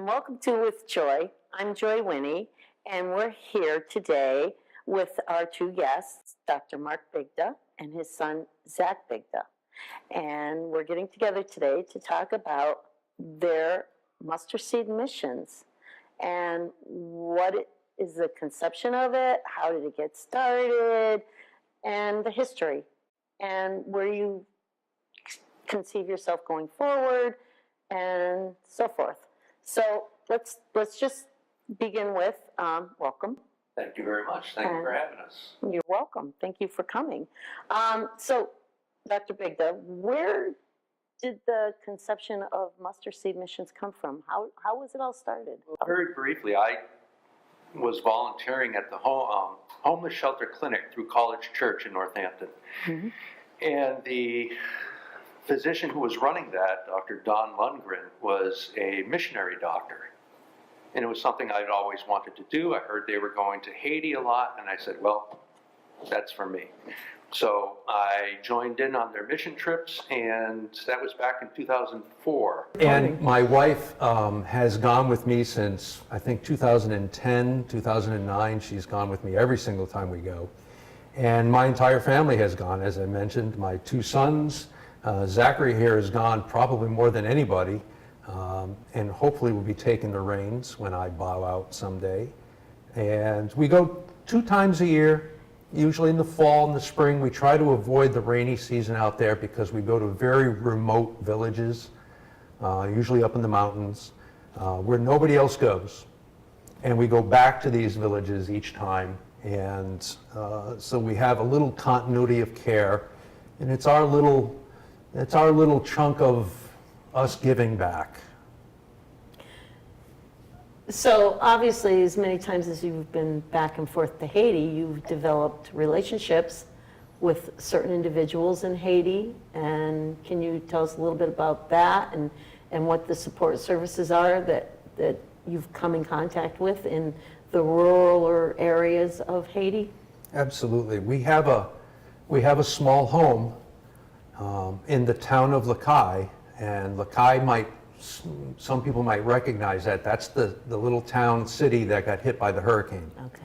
and welcome to With Joy. I'm Joy WInnie, and we're here today with our two guests, Dr. Mark Bigda and his son, Zach Bigda. And we're getting together today to talk about their mustard seed missions and what is the conception of it, how did it get started, and the history, and where you conceive yourself going forward, and so forth. So let's just begin with welcome. Thank you very much. Thank you for having us. You're welcome. Thank you for coming. So, Dr. Bigda, where did the conception of Mustard Seed Missions come from? How was it all started? Very briefly, I was volunteering at the homeless shelter clinic through College Church in Northampton. Mm-hmm. And the physician who was running that, Dr. Don Lundgren, was a missionary doctor. And it was something I'd always wanted to do. I heard they were going to Haiti a lot, and I said, well, that's for me. So I joined in on their mission trips, and that was back in 2004. And my wife has gone with me since, I think, 2010, 2009. She's gone with me every single time we go. And my entire family has gone, as I mentioned. My two sons, Zachary here has gone probably more than anybody, and hopefully will be taking the reins when I bow out someday. And we go 2 times a year, usually in the fall and the spring. We try to avoid the rainy season out there because we go to very remote villages, usually up in the mountains, where nobody else goes. And we go back to these villages each time. And so we have a little continuity of care, and it's our little chunk of us giving back. So obviously, as many times as you've been back and forth to Haiti, you've developed relationships with certain individuals in Haiti. And can you tell us a little bit about that and what the support services are that you've come in contact with in the rural areas of Haiti? Absolutely. We have a small home in the town of Lacaille, and Lacaille some people might recognize that. That's the little town city that got hit by the hurricane. Okay.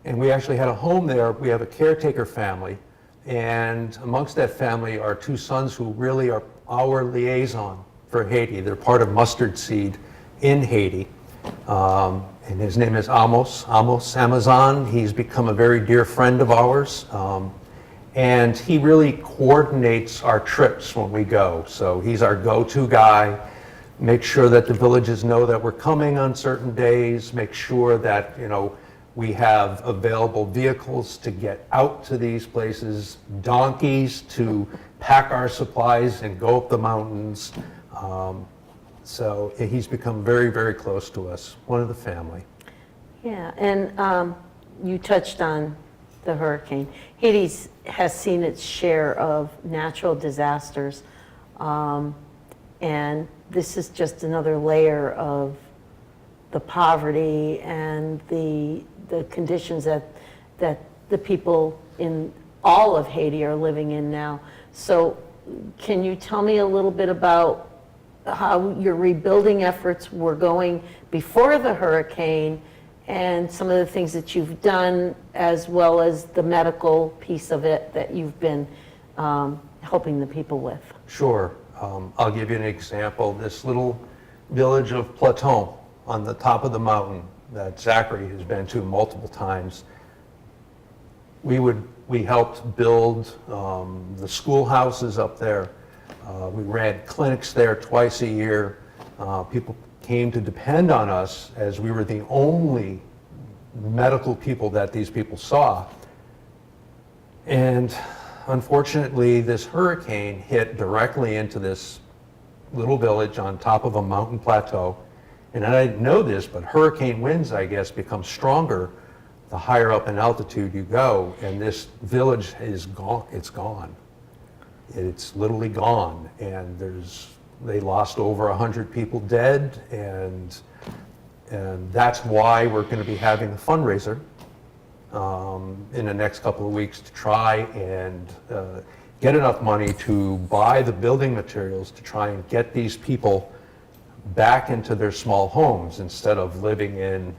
And we actually had a home there. We have a caretaker family, and amongst that family are 2 sons who really are our liaison for Haiti. They're part of Mustard Seed in Haiti. And his name is Amos Amazon. He's become a very dear friend of ours. And he really coordinates our trips when we go. So he's our go-to guy. Make sure that the villages know that we're coming on certain days. Make sure that, we have available vehicles to get out to these places, donkeys to pack our supplies and go up the mountains. So he's become very, very close to us, one of the family. Yeah, and you touched on the hurricane. Haiti has seen its share of natural disasters, and this is just another layer of the poverty and the conditions that the people in all of Haiti are living in now. So can you tell me a little bit about how your rebuilding efforts were going before the hurricane and some of the things that you've done, as well as the medical piece of it that you've been helping the people with? Sure. I'll give you an example. This little village of Platon on the top of the mountain that Zachary has been to multiple times, we helped build the schoolhouses up there. We ran clinics there twice a year. People came to depend on us as we were the only medical people that these people saw. And unfortunately, this hurricane hit directly into this little village on top of a mountain plateau. And I didn't know this, but hurricane winds, I guess, become stronger the higher up in altitude you go. And this village is gone. It's gone. It's literally gone. And they lost over 100 people dead. And that's why we're going to be having a fundraiser in the next couple of weeks to try and get enough money to buy the building materials to try and get these people back into their small homes instead of living in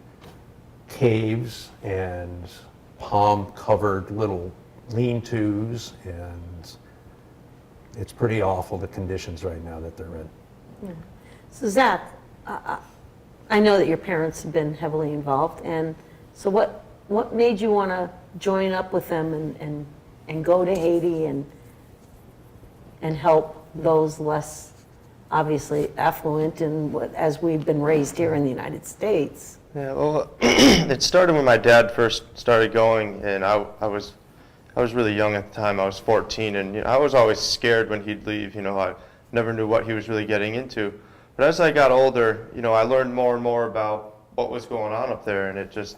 caves and palm-covered little lean-tos, and it's pretty awful, the conditions right now that they're in. Yeah. So Zach, I know that your parents have been heavily involved, and so what made you want to join up with them and go to Haiti and help those less obviously affluent and as we've been raised here in the United States? Yeah, well, it started when my dad first started going, and I was really young at the time. I was 14, and I was always scared when he'd leave. I never knew what he was really getting into. But as I got older, I learned more and more about what was going on up there, and it just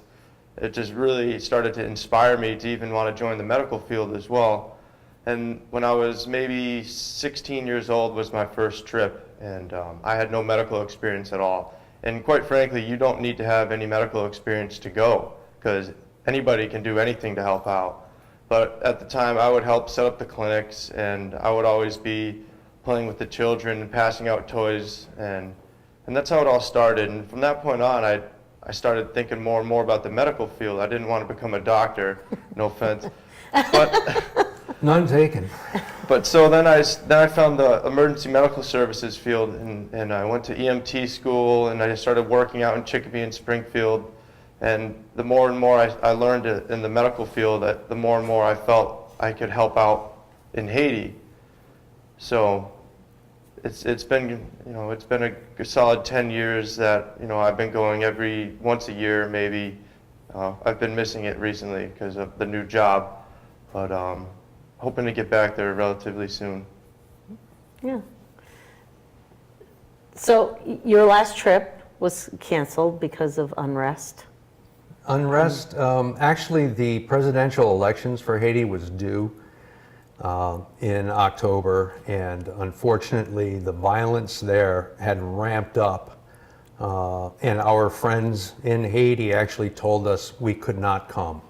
really started to inspire me to even want to join the medical field as well. And when I was maybe 16 years old was my first trip, and I had no medical experience at all. And quite frankly, you don't need to have any medical experience to go, because anybody can do anything to help out. But at the time, I would help set up the clinics, and I would always be playing with the children and passing out toys, and that's how it all started. And from that point on, I started thinking more and more about the medical field. I didn't want to become a doctor, no offense. But None taken. But so then I found the emergency medical services field, and I went to EMT school, and I started working out in Chicopee and Springfield. And the more and more I learned in the medical field, the more and more I felt I could help out in Haiti. So it's been a solid 10 years that I've been going once a year maybe. I've been missing it recently because of the new job, but hoping to get back there relatively soon. Yeah. So your last trip was canceled because of unrest? Unrest, actually the presidential elections for Haiti was due in October, and unfortunately the violence there had ramped up, and our friends in Haiti actually told us we could not come.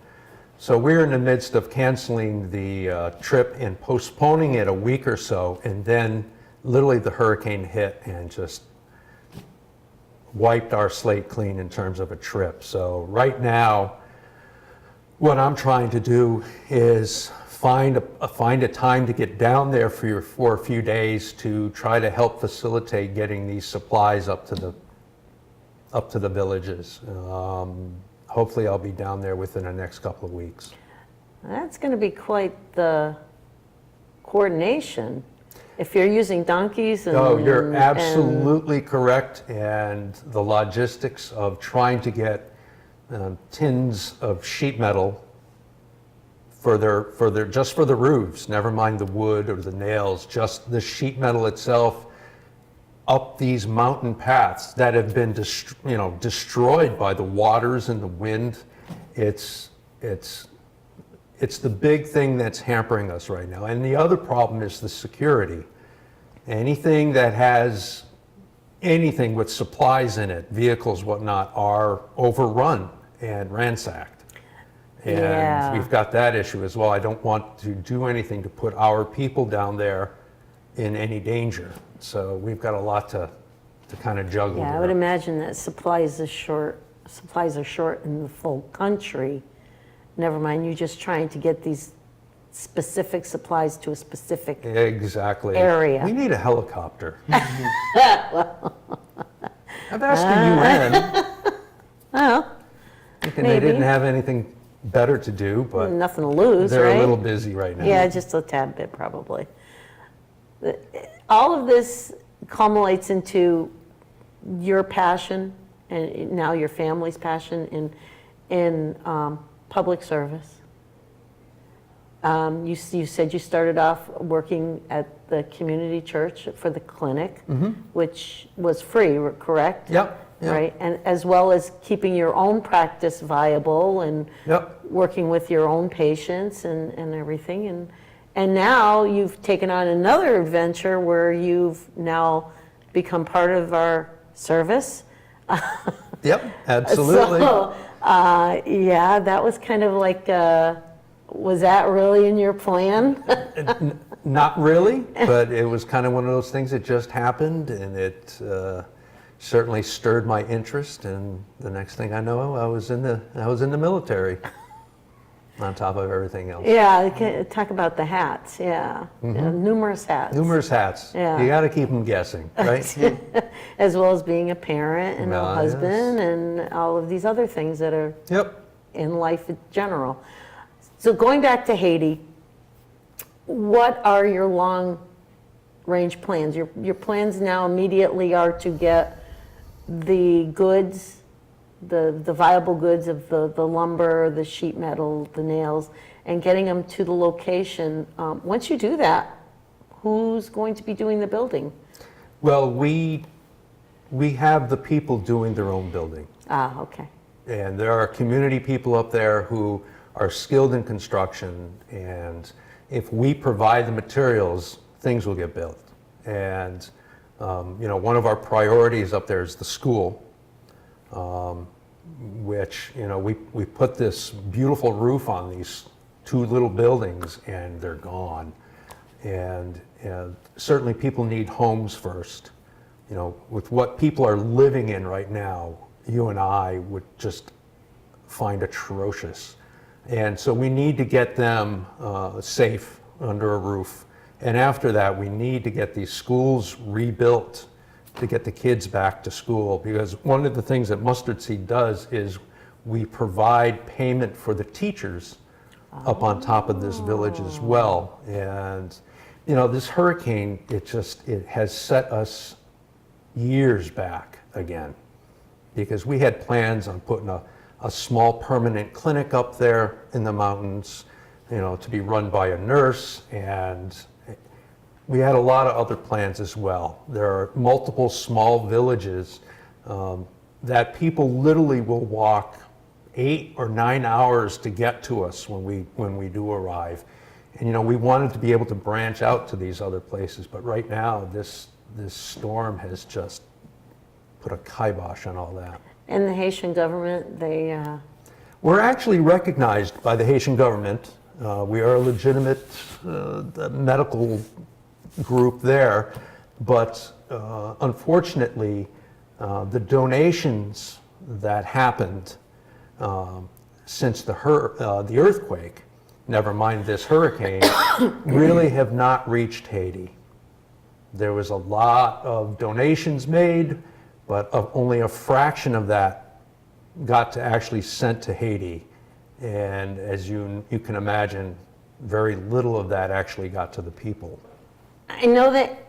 So we're in the midst of canceling the trip and postponing it a week or so, and then literally the hurricane hit and just wiped our slate clean in terms of a trip. So right now, what I'm trying to do is find a time to get down there for a few days to try to help facilitate getting these supplies up to the villages. Hopefully I'll be down there within the next couple of weeks. That's going to be quite the coordination. If you're using donkeys and... No, you're absolutely correct. And the logistics of trying to get tins of sheet metal just for the roofs, never mind the wood or the nails, just the sheet metal itself, up these mountain paths that have been destroyed by the waters and the wind. It's the big thing that's hampering us right now. And the other problem is the security. Anything that has anything with supplies in it, vehicles, whatnot, are overrun and ransacked. And Yeah. we've got that issue as well. I don't want to do anything to put our people down there in any danger. So we've got a lot to kind of juggle. Yeah, I there. would imagine that supplies are short in the full country. Never mind you just trying to get these specific supplies to a specific Exactly. area. We need a helicopter. I've asked the UN. Well, Thinking maybe. they didn't have anything better to do, but nothing to lose, they're right? a little busy right now. Yeah, just a tad bit probably. All of this culminates into your passion and now your family's passion in public service. You said you started off working at the community church for the clinic, which was free, correct? Yep. Right, and as well as keeping your own practice viable and Yep. working with your own patients and everything. And now you've taken on another adventure where you've now become part of our service. Yep, absolutely. So, yeah, that was kind of like, was that really in your plan? Not really, but it was kind of one of those things that just happened, and certainly stirred my interest, and the next thing I know, I was in the military on top of everything else. Yeah, talk about the hats. Yeah, yeah, numerous hats. Numerous hats. Yeah. You got to keep them guessing, right? As well as being a parent and a Well, husband and all of these other things that are Yep. in life in general. So going back to Haiti, what are your long-range plans? Your plans now immediately are to get the goods, the viable goods of the lumber, the sheet metal, the nails, and getting them to the location. Once you do that, who's going to be doing the building? Well, we have the people doing their own building. Ah, okay. And there are community people up there who are skilled in construction, and if we provide the materials, things will get built. And one of our priorities up there is the school, which we put this beautiful roof on these two little buildings, and they're gone. And certainly people need homes first. With what people are living in right now, you and I would just find atrocious. And so we need to get them safe under a roof. And after that, we need to get these schools rebuilt to get the kids back to school. Because one of the things that Mustard Seed does is we provide payment for the teachers up on top of this village as well. And this hurricane, it has set us years back again, because we had plans on putting a small permanent clinic up there in the mountains, to be run by a nurse, and we had a lot of other plans as well. There are multiple small villages that people literally will walk 8 or 9 hours to get to us when we do arrive. And we wanted to be able to branch out to these other places, but right now this storm has just put a kibosh on all that. And the Haitian government, We're actually recognized by the Haitian government. We are a legitimate medical group there, but unfortunately, the donations that happened since the earthquake, never mind this hurricane, really have not reached Haiti. There was a lot of donations made, but only a fraction of that got to actually sent to Haiti. And as you can imagine, very little of that actually got to the people. I know that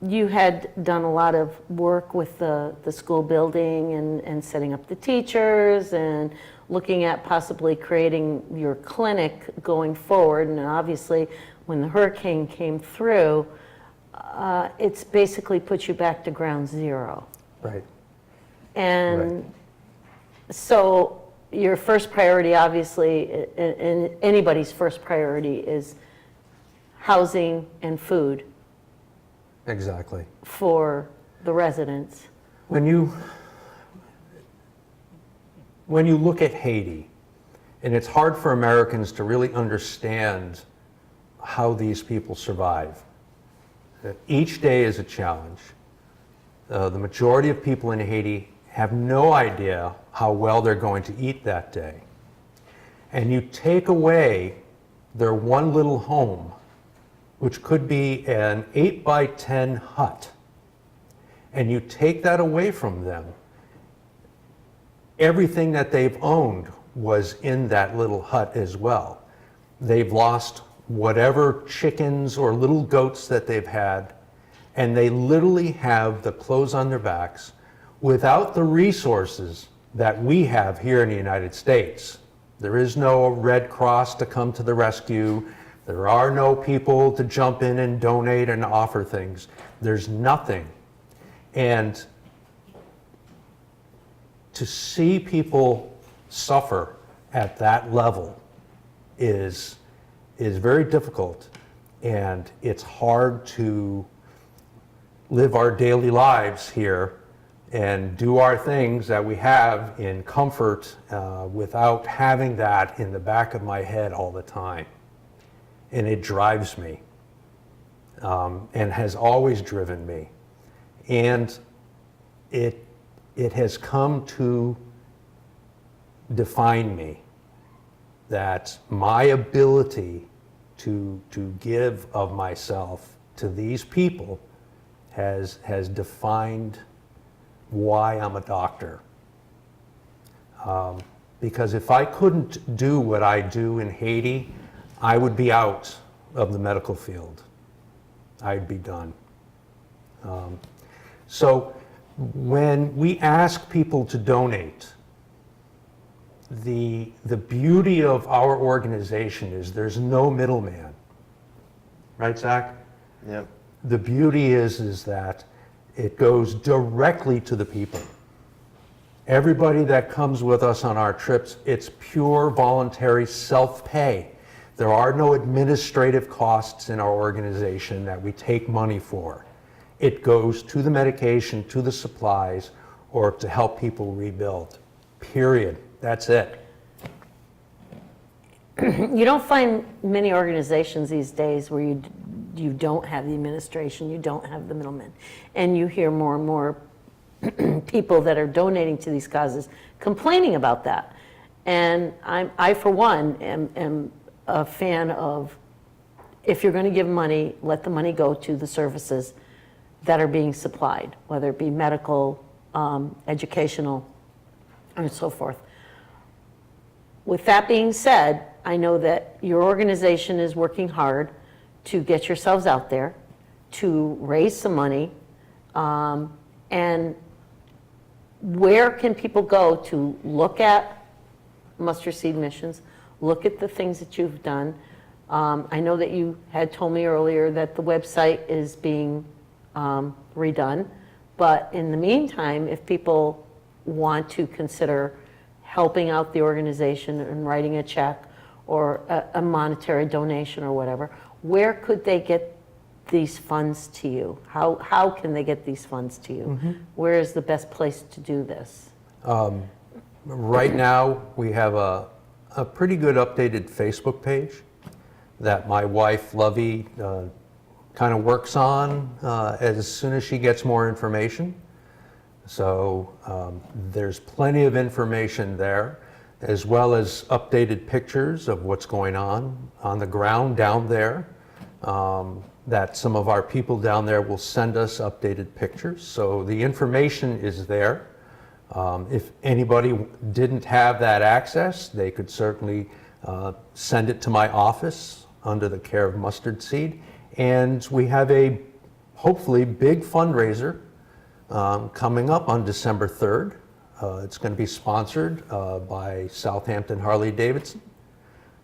you had done a lot of work with the school building and setting up the teachers and looking at possibly creating your clinic going forward. And obviously, when the hurricane came through, it's basically put you back to ground zero. Right. And so your first priority, obviously, and anybody's first priority is housing and food. Exactly. For the residents. When you look at Haiti, and it's hard for Americans to really understand how these people survive. Each day is a challenge. The majority of people in Haiti have no idea how well they're going to eat that day. And you take away their one little home, which could be an 8x10 hut, and you take that away from them. Everything that they've owned was in that little hut as well. They've lost whatever chickens or little goats that they've had, and they literally have the clothes on their backs without the resources that we have here in the United States. There is no Red Cross to come to the rescue. There are no people to jump in and donate and offer things. There's nothing. And to see people suffer at that level is very difficult. And it's hard to live our daily lives here and do our things that we have in comfort without having that in the back of my head all the time. And it drives me and has always driven me. And it has come to define me, that my ability to give of myself to these people has defined why I'm a doctor. Because if I couldn't do what I do in Haiti, I would be out of the medical field. I'd be done. So when we ask people to donate, the beauty of our organization is there's no middleman. Right, Zach? Yep. The beauty is that it goes directly to the people. Everybody that comes with us on our trips, it's pure voluntary self-pay. There are no administrative costs in our organization that we take money for. It goes to the medication, to the supplies, or to help people rebuild. Period. That's it. You don't find many organizations these days where you don't have the administration, you don't have the middlemen. And you hear more and more people that are donating to these causes complaining about that. And I for one, am a fan of, if you're going to give money, let the money go to the services that are being supplied, whether it be medical, educational, and so forth. With that being said, I know that your organization is working hard to get yourselves out there, to raise some money, and where can people go to look at Mustard Seed Missions, look at the things that you've done? I know that you had told me earlier that the website is being redone, but in the meantime, if people want to consider helping out the organization and writing a check or a monetary donation or whatever, where could they get these funds to you? How can they get these funds to you? Mm-hmm. Where is the best place to do this? Right now, we have a pretty good updated Facebook page that my wife, Lovey, kind of works on as soon as she gets more information. So there's plenty of information there, as well as updated pictures of what's going on the ground down there. That some of our people down there will send us updated pictures. So the information is there. If anybody didn't have that access, they could certainly send it to my office under the care of Mustard Seed. And we have a hopefully big fundraiser coming up on December 3rd. It's going to be sponsored by Southampton Harley Davidson.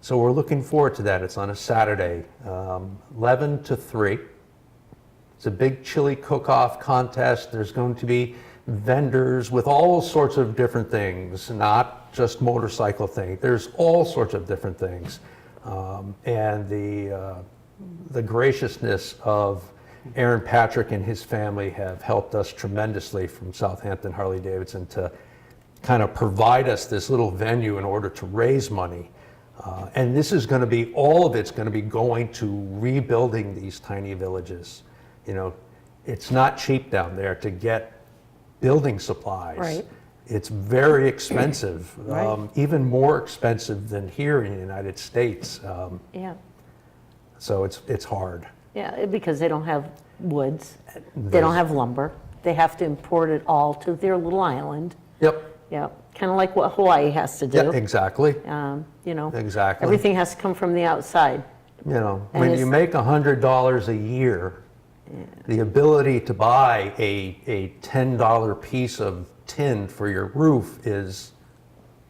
So we're looking forward to that. It's on a Saturday, 11 to 3. It's a big chili cook-off contest. There's going to be vendors with all sorts of different things, not just motorcycle things. There's all sorts of different things. And the graciousness of Aaron Patrick and his family have helped us tremendously from Southampton Harley Davidson to kind of provide us this little venue in order to raise money. And this is going to be, all of it's going to be going to rebuilding these tiny villages. You know, it's not cheap down there to get building supplies. Right. It's very expensive, Right. Even more expensive than here in the United States. Yeah. So it's hard. Yeah, because they don't have woods, they don't have lumber, they have to import it all to their little island. Yep. Yeah, kind of like what Hawaii has to do. Yeah, exactly. You know, Exactly. everything has to come from the outside. You know, And when it's- you make $100 a year, the ability to buy a $10 piece of tin for your roof is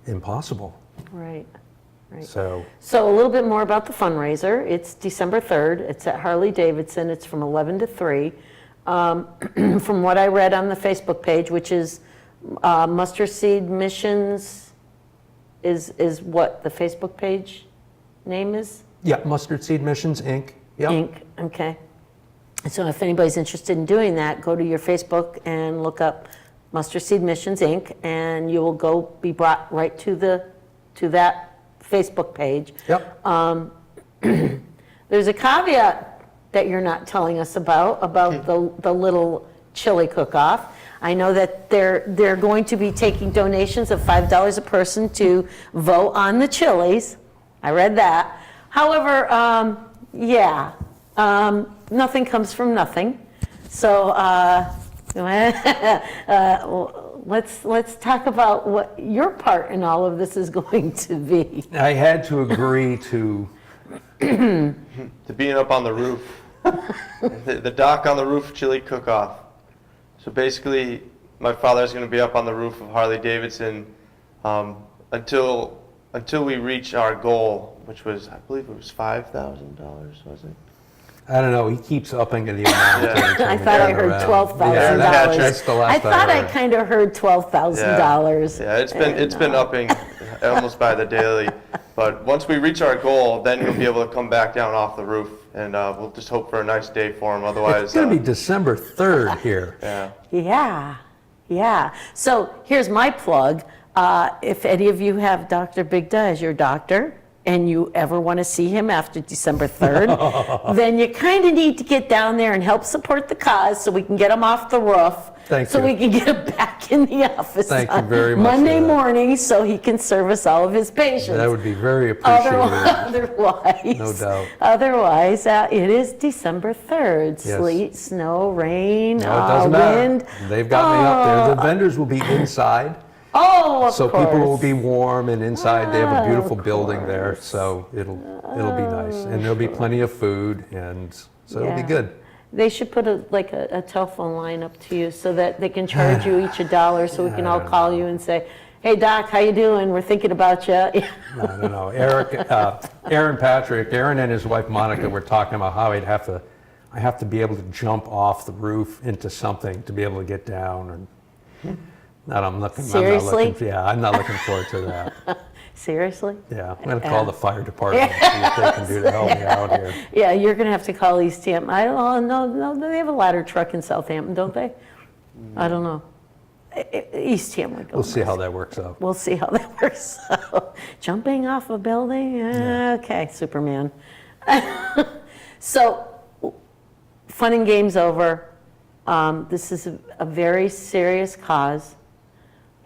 impossible. Right, right. So, So a little bit more about the fundraiser. It's December 3rd. It's at Harley Davidson. It's from 11 to 3. From what I read on the Facebook page, which is Mustard Seed Missions, is what the Facebook page name is? yeah, Mustard Seed Missions, Inc. Yep. Inc. Okay. So if anybody's interested in doing that, go to your Facebook and look up Mustard Seed Missions, Inc., and you will be brought right to that Facebook page. Yep. There's a caveat that you're not telling us about the little chili cook-off. I know that they're going to be taking donations of $5 a person to vote on the chilies. I read that. However, nothing comes from nothing. So let's talk about what your part in all of this is going to be. I had to agree to To being up on the roof, the dock on the roof chili cook-off. So basically, my father's going to be up on the roof of Harley Davidson until we reach our goal, which was, I believe it was $5,000, was it? I don't know, he keeps upping the amount. Yeah. I thought I heard $12,000. Yeah, that's the last I thought I heard. kind of heard $12,000. Yeah, it's been upping almost by the daily. But once we reach our goal, then he'll be able to come back down off the roof, and we'll just hope for a nice day for him. Otherwise, It's going to be December 3rd here. Yeah. So here's my plug. If any of you have Dr. Bigda as your doctor, and you ever want to see him after December 3rd, then you kind of need to get down there and help support the cause so we can get him off the roof. Thank so you. we can get him back in the office Thank you on very much for Monday that. morning so he can service all of his patients. That would be very appreciated. Otherwise, No doubt. Otherwise, it is December 3rd. Yes. Sleet, snow, rain, No, it doesn't wind. matter. They've got me up there. The vendors will be inside. Oh, of So course. people will be warm and inside. They have a beautiful building there, so it'll be nice. And there'll be plenty of food, and so it'll be Yeah. good. They should put a telephone line up to you so that they can charge you each $1 so we can all call you and say, hey, Doc, how you doing? We're thinking about you. No. Aaron and his wife Monica were talking about how I have to be able to jump off the roof into something to be able to get down. Seriously? I'm not looking forward to that. Seriously? Yeah, I'm going to call the fire department and see what they can do to help me out here. Yeah, you're going to have to call East Hampton. I don't know. No, they have a ladder truck in Southampton, don't they? I don't know. East Hampton would go. We'll see how that works out. We'll see how that works out. Jumping off a building? Okay, Superman. So, fun and games over. This is a very serious cause.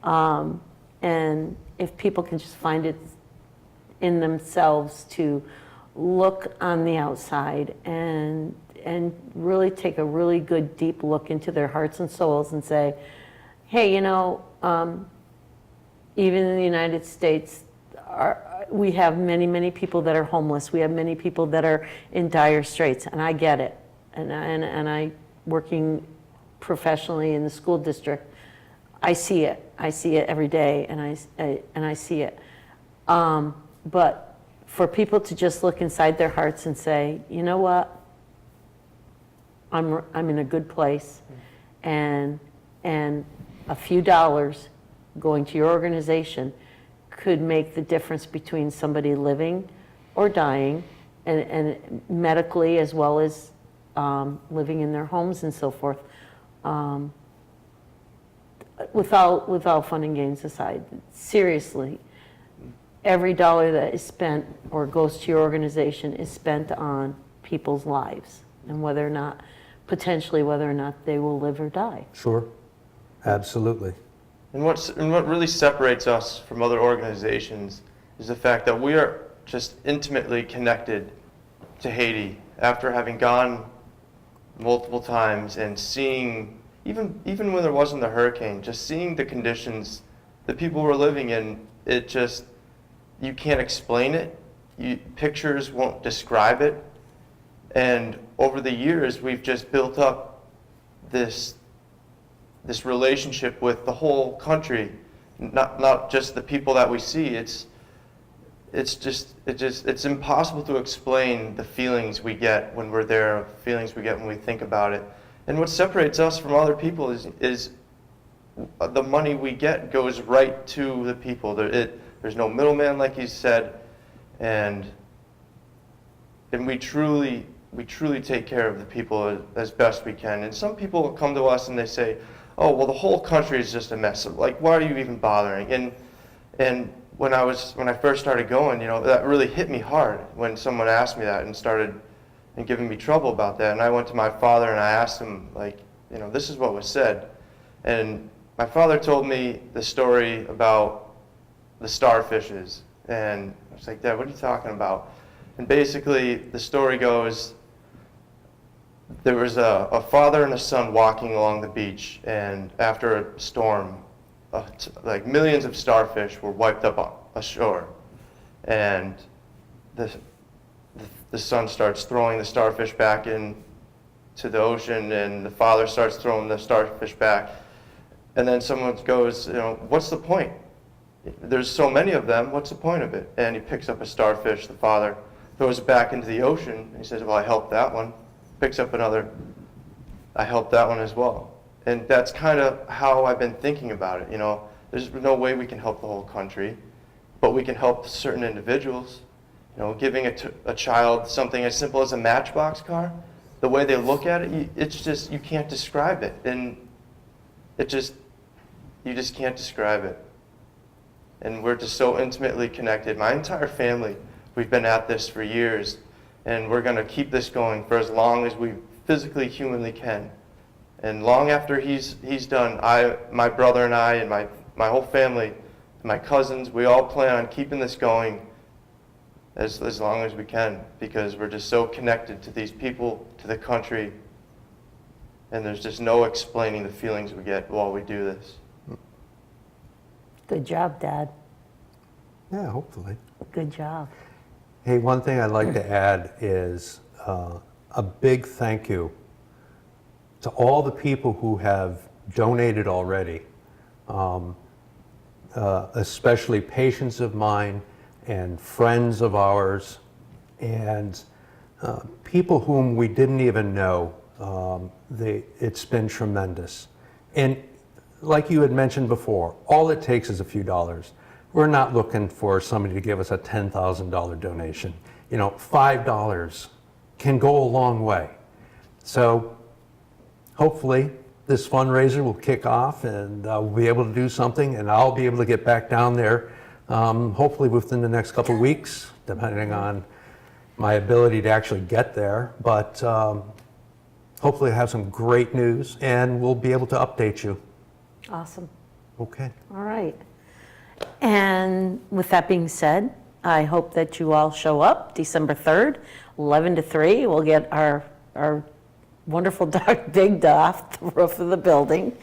And if people can just find it in themselves to look on the outside and really take a really good deep look into their hearts and souls and say, hey, even in the United States, we have many, many people that are homeless. We have many people that are in dire straits, and I get it. And I, working professionally in the school district, I see it. I see it every day, and I see it. But for people to just look inside their hearts and say, you know what, I'm in a good place, and a few dollars going to your organization could make the difference between somebody living or dying, and medically as well as living in their homes and so forth. Without fun and games aside, seriously, every dollar that is spent or goes to your organization is spent on people's lives and whether or not they will live or die. Sure, absolutely. And what really separates us from other organizations is the fact that we are just intimately connected to Haiti after having gone multiple times and seeing, even when there wasn't the hurricane, just seeing the conditions that people were living in. It just, you can't explain it. Pictures won't describe it. And over the years, we've just built up this relationship with the whole country, not just the people that we see. It's impossible to explain the feelings we get when we're there, the feelings we get when we think about it. And what separates us from other people is the money we get goes right to the people. There's no middleman, like you said, and we truly take care of the people as best we can. And some people come to us and they say, oh, well, the whole country is just a mess. Like, why are you even bothering? And when I first started going, that really hit me hard when someone asked me that and started giving me trouble about that. And I went to my father and I asked him, this is what was said. And my father told me the story about the starfishes. And I was like, Dad, what are you talking about? And basically, the story goes, there was a father and a son walking along the beach, and after a storm, like millions of starfish were wiped up ashore. And the son starts throwing the starfish back into the ocean, and the father starts throwing the starfish back. And then someone goes, what's the point? There's so many of them, what's the point of it? And he picks up a starfish, the father throws it back into the ocean, and he says, well, I helped that one. Picks up another, I helped that one as well. And that's kind of how I've been thinking about it. There's no way we can help the whole country, but we can help certain individuals. Giving a child something as simple as a Matchbox car, the way they look at it, it's just, you can't describe it. And you just can't describe it. And we're just so intimately connected. My entire family, we've been at this for years, and we're going to keep this going for as long as we physically, humanly can. And long after he's done, my brother and I and my whole family, my cousins, we all plan on keeping this going as long as we can, because we're just so connected to these people, to the country, and there's just no explaining the feelings we get while we do this. Good job, Dad. Yeah, hopefully. Good job. Hey, one thing I'd like to add is a big thank you to all the people who have donated already, especially patients of mine and friends of ours, and people whom we didn't even know. It's been tremendous. And like you had mentioned before, all it takes is a few dollars. We're not looking for somebody to give us a $10,000 donation. $5 can go a long way. So hopefully this fundraiser will kick off, and we'll be able to do something, and I'll be able to get back down there hopefully within the next couple of weeks, depending on my ability to actually get there. But hopefully I have some great news, and we'll be able to update you. Awesome. Okay. All right. And with that being said, I hope that you all show up December 3rd, 11 to 3. We'll get our wonderful dog Bigda off the roof of the building.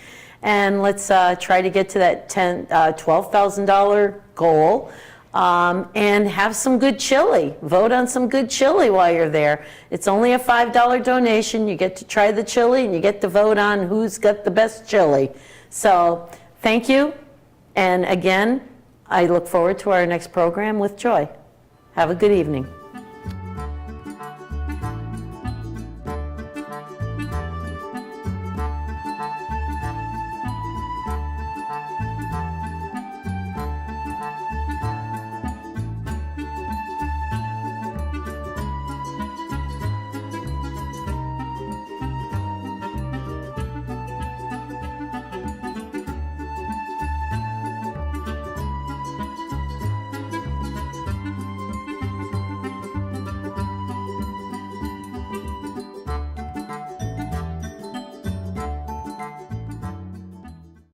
And let's try to get to that $12,000 goal, and have some good chili. Vote on some good chili while you're there. It's only a $5 donation. You get to try the chili, and you get to vote on who's got the best chili. So thank you. And again, I look forward to our next program with Joy. Have a good evening.